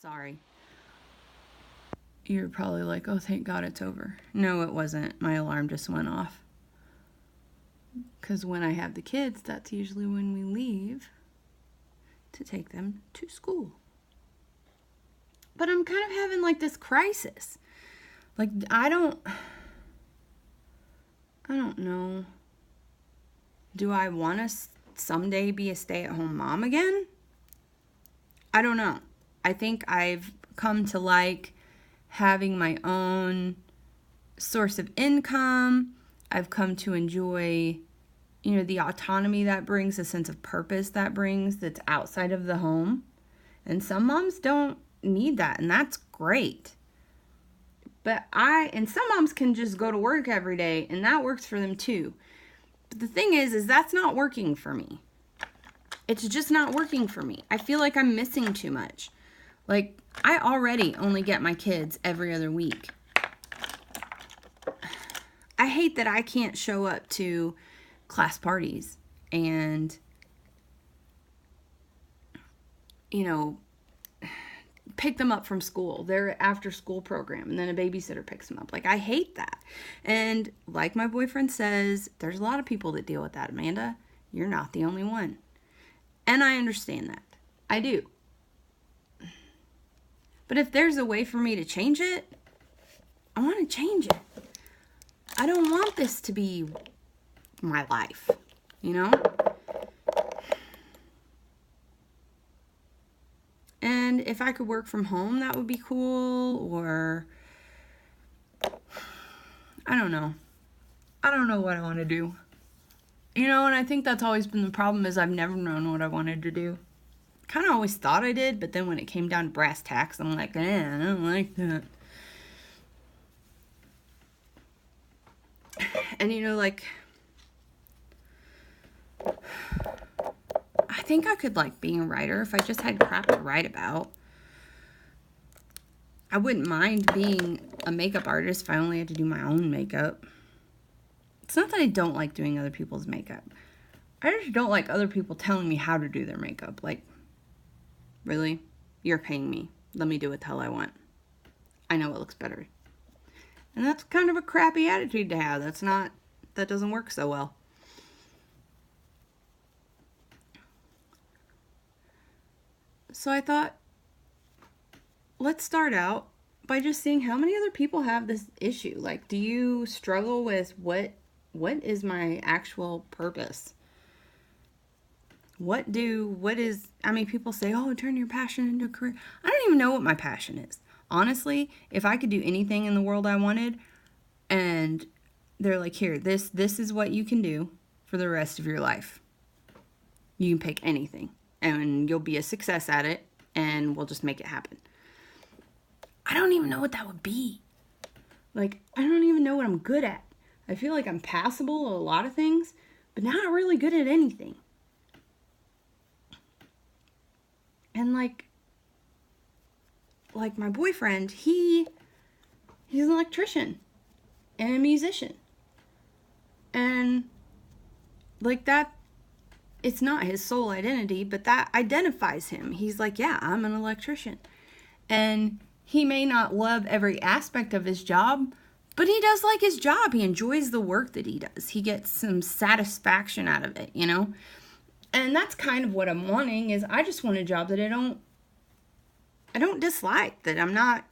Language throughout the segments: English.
Sorry. You're probably like, oh, thank God it's over. No, it wasn't. My alarm just went off. Because when I have the kids, that's usually when we leave to take them to school. But I'm kind of having like this crisis. Like, I don't know. Do I want to someday be a stay-at-home mom again? I don't know. I think I've come to like having my own source of income. I've come to enjoy, the autonomy that brings, a sense of purpose that brings that's outside of the home. And some moms don't need that, and that's great. And some moms can just go to work every day, and that works for them too. But the thing is that's not working for me. It's just not working for me. I feel like I'm missing too much. Like, I already only get my kids every other week. I hate that I can't show up to class parties and, pick them up from school, their after school program, and then a babysitter picks them up. Like, I hate that. And like my boyfriend says, there's a lot of people that deal with that, Amanda. You're not the only one. And I understand that. I do. But if there's a way for me to change it, I want to change it. I don't want this to be my life, And if I could work from home, that would be cool. Or, I don't know. I don't know what I want to do. And I think that's always been the problem, is I've never known what I wanted to do. Kind of always thought I did, but then when it came down to brass tacks, I'm like, I don't like that. And I think I could like being a writer if I just had crap to write about. I wouldn't mind being a makeup artist if I only had to do my own makeup. It's not that I don't like doing other people's makeup. I just don't like other people telling me how to do their makeup. Like, really? You're paying me. Let me do what the hell I want. I know it looks better. And that's kind of a crappy attitude to have. That doesn't work so well. So I thought, let's start out by just seeing how many other people have this issue. Like, do you struggle with what is my actual purpose? People say, oh, turn your passion into a career. I don't even know what my passion is. Honestly, if I could do anything in the world I wanted, and they're like, here, this is what you can do for the rest of your life. You can pick anything, and you'll be a success at it, and we'll just make it happen. I don't even know what that would be. Like, I don't even know what I'm good at. I feel like I'm passable at a lot of things, but not really good at anything. And like my boyfriend, he's an electrician and a musician. And like that, it's not his sole identity, but that identifies him. He's like, yeah, I'm an electrician. And he may not love every aspect of his job, but he does like his job. He enjoys the work that he does. He gets some satisfaction out of it, And that's kind of what I'm wanting, is I just want a job that I don't dislike, that I'm not,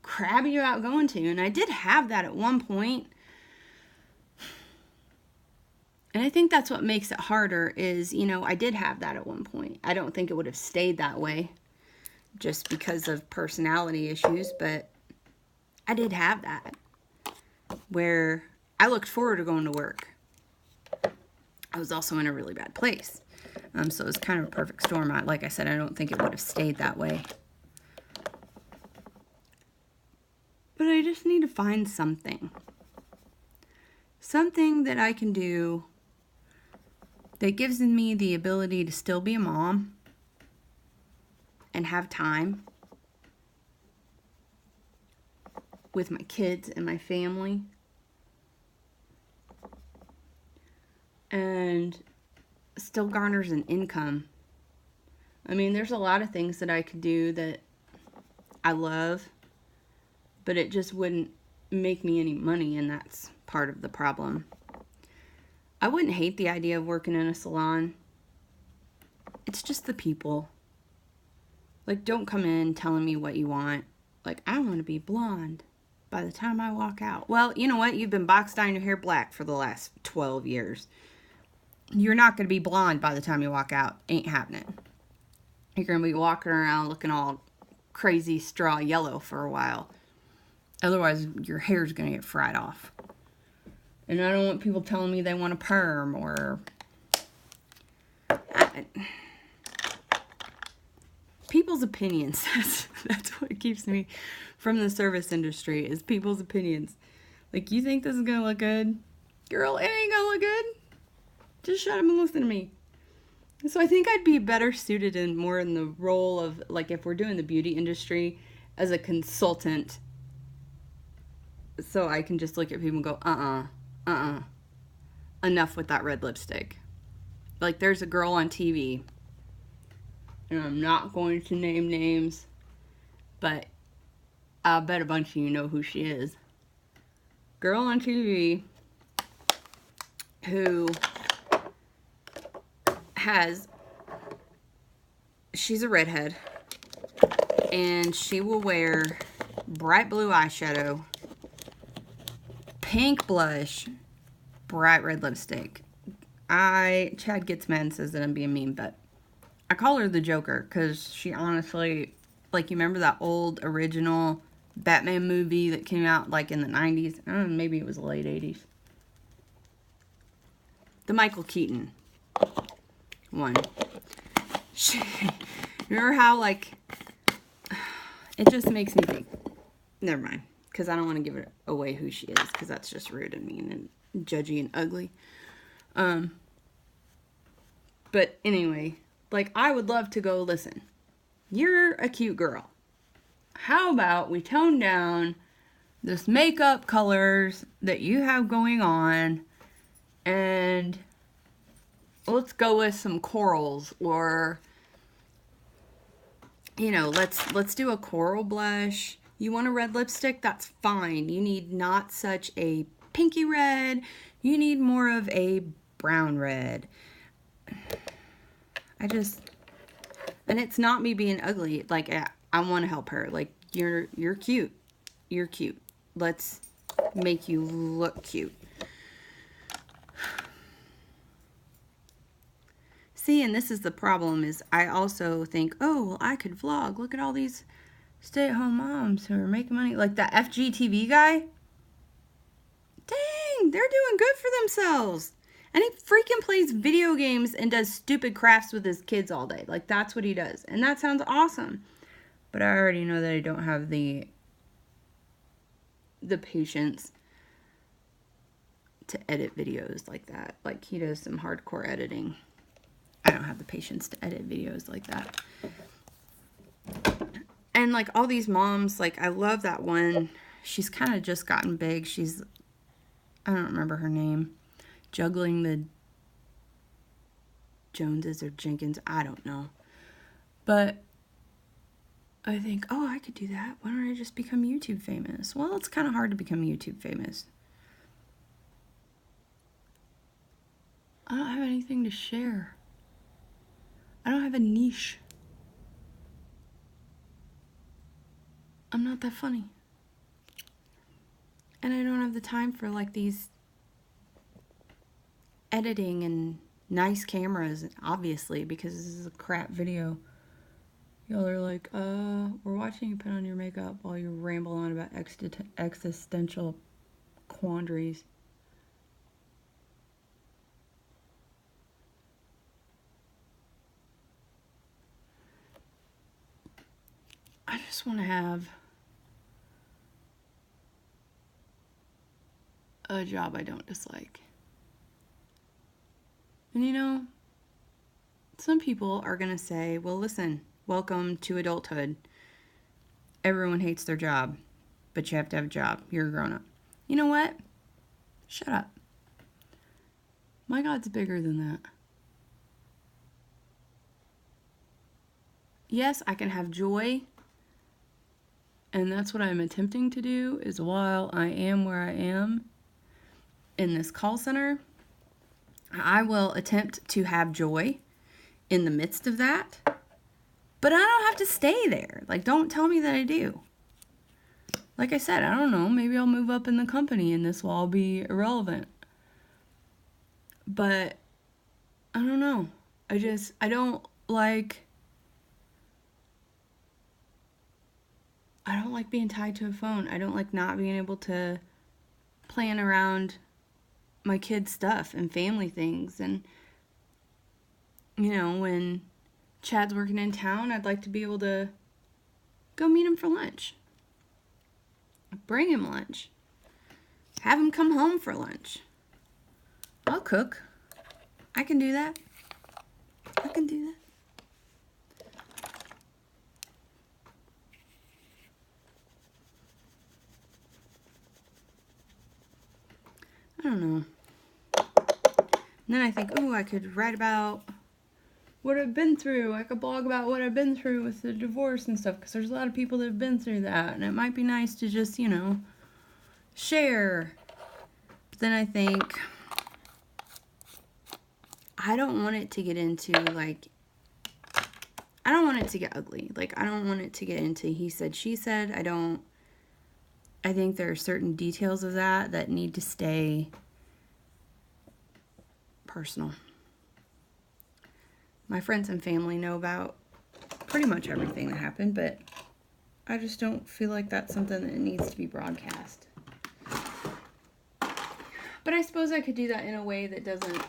crabby about going to. And I did have that at one point. And I think that's what makes it harder is, I did have that at one point. I don't think it would have stayed that way just because of personality issues, but I did have that where I looked forward to going to work. I was also in a really bad place. So it was kind of a perfect storm. Like I said, I don't think it would have stayed that way. But I just need to find something. Something that I can do that gives me the ability to still be a mom and have time with my kids and my family. And still garners an income I mean, there's a lot of things that I could do that I love, but it just wouldn't make me any money, and that's part of the problem. I wouldn't hate the idea of working in a salon. It's just the people. Like, don't come in telling me what you want. Like, I want to be blonde by the time I walk out. Well, you know what? You've been box dyeing your hair black for the last 12 years. You're not going to be blonde by the time you walk out. Ain't happening. You're going to be walking around looking all crazy straw yellow for a while. Otherwise, your hair's going to get fried off. And I don't want people telling me they want a perm or... people's opinions. That's what keeps me from the service industry, is people's opinions. Like, you think this is going to look good? Girl, it ain't going to look good. Just shut up and listen to me. So I think I'd be better suited in more in the role of, like, if we're doing the beauty industry, as a consultant. So I can just look at people and go, enough with that red lipstick. Like, there's a girl on TV, and I'm not going to name names, but I'll bet a bunch of you know who she is. Girl on TV who she's a redhead, and she will wear bright blue eyeshadow, pink blush, bright red lipstick. Chad gets mad and says that I'm being mean, but I call her the Joker because she honestly, like, you remember that old original Batman movie that came out like in the 90s? I don't know, maybe it was the late 80s. The Michael Keaton one. Remember how, like, it just makes me think. Never mind, because I don't want to give it away who she is, because that's just rude and mean and judgy and ugly. But anyway, like, I would love to go, listen, you're a cute girl. How about we tone down this makeup colors that you have going on, and let's go with some corals, or, you know, let's do a coral blush. You want a red lipstick? That's fine. You need not such a pinky red. You need more of a brown red. And it's not me being ugly. Like, I want to help her. Like, you're cute. You're cute. Let's make you look cute. See, and this is the problem, is I also think, oh, well, I could vlog. Look at all these stay-at-home moms who are making money. Like that FGTV guy. Dang, they're doing good for themselves. And he freaking plays video games and does stupid crafts with his kids all day. Like, that's what he does. And that sounds awesome. But I already know that I don't have the patience to edit videos like that. Like, he does some hardcore editing. I don't have the patience to edit videos like that. And, like, all these moms, like, I love that one. She's kind of just gotten big. I don't remember her name. Juggling the Joneses or Jenkins. I don't know. But I think, oh, I could do that. Why don't I just become YouTube famous? Well, it's kind of hard to become YouTube famous. I don't have anything to share. I don't have a niche. I'm not that funny. And I don't have the time for, like, these editing and nice cameras, obviously, because this is a crap video. Y'all are like, we're watching you put on your makeup while you ramble on about existential quandaries. I just want to have a job I don't dislike. And you know, some people are going to say, well, listen, welcome to adulthood. Everyone hates their job, but you have to have a job. You're a grown-up. You know what? Shut up. My God's bigger than that. yes, I can have joy. And that's what I'm attempting to do, is while I am where I am in this call center, I will attempt to have joy in the midst of that. But I don't have to stay there. Like, don't tell me that I do. Like I said, I don't know. Maybe I'll move up in the company and this will all be irrelevant. But I don't know. I don't like being tied to a phone. I don't like not being able to plan around my kids' stuff and family things. And, you know, when Chad's working in town, I'd like to be able to go meet him for lunch. Bring him lunch. Have him come home for lunch. I'll cook. I can do that. I can do that. I don't know. And then I think, oh, I could write about what I've been through. I could blog about what I've been through with the divorce and stuff, because there's a lot of people that have been through that, and it might be nice to just, you know, share. But then I think I don't want it to get into, like, I don't want it to get ugly. Like, I don't want it to get into he said, she said. I think there are certain details of that need to stay personal. My friends and family know about pretty much everything that happened, but I just don't feel like that's something that needs to be broadcast. But I suppose I could do that in a way that doesn't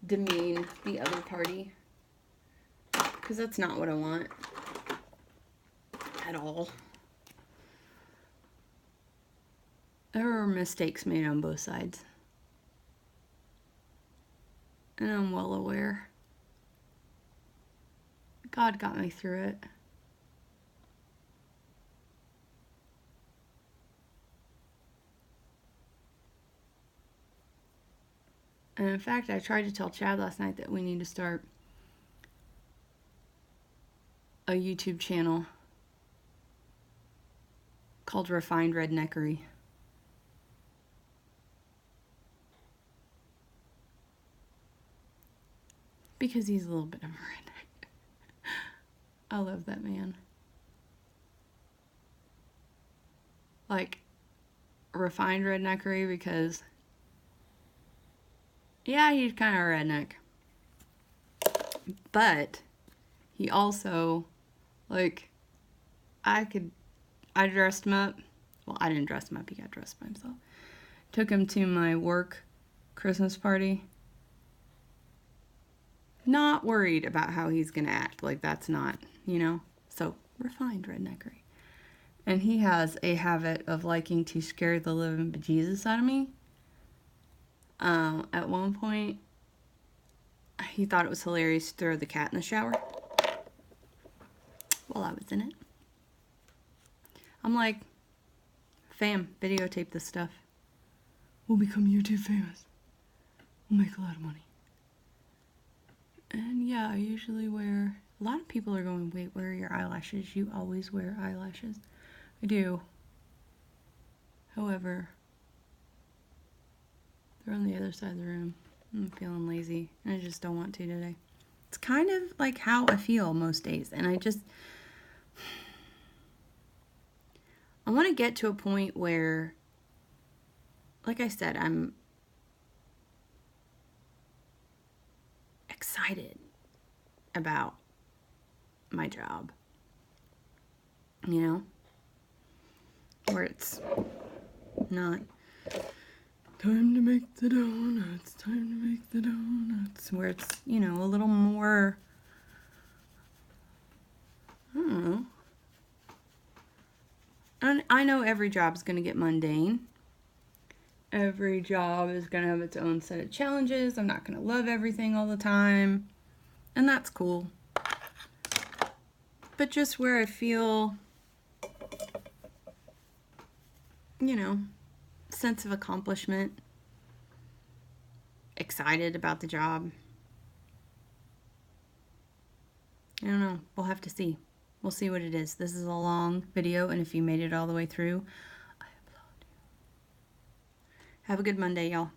demean the other party, because that's not what I want at all. There were mistakes made on both sides, and I'm well aware. God got me through it. And in fact, I tried to tell Chad last night that we need to start a YouTube channel called Refined Redneckery. Because he's a little bit of a redneck. I love that man. Like, refined redneckery, because, yeah, he's kind of a redneck. But he also, like, I dressed him up. Well, I didn't dress him up. He got dressed by himself. Took him to my work Christmas party. Not worried about how he's going to act. Like, that's not, you know. So, refined redneckery. And he has a habit of liking to scare the living bejesus out of me. At one point, he thought it was hilarious to throw the cat in the shower while I was in it. I'm like, fam, videotape this stuff. We'll become YouTube famous. We'll make a lot of money. And yeah, I usually wear, a lot of people are going, wait, where are your eyelashes? You always wear eyelashes. I do. However, they're on the other side of the room. I'm feeling lazy, and I just don't want to today. It's kind of like how I feel most days, and I want to get to a point where, like I said, I'm excited about my job, you know, where it's not time to make the donuts, where it's, you know, a little more, I don't know. And I know every job is going to get mundane. Every job is going to have its own set of challenges. I'm not going to love everything all the time. And that's cool. But just where I feel, you know, sense of accomplishment, excited about the job. I don't know. We'll have to see. We'll see what it is. This is a long video, and if you made it all the way through, I applaud you. Have a good Monday, y'all.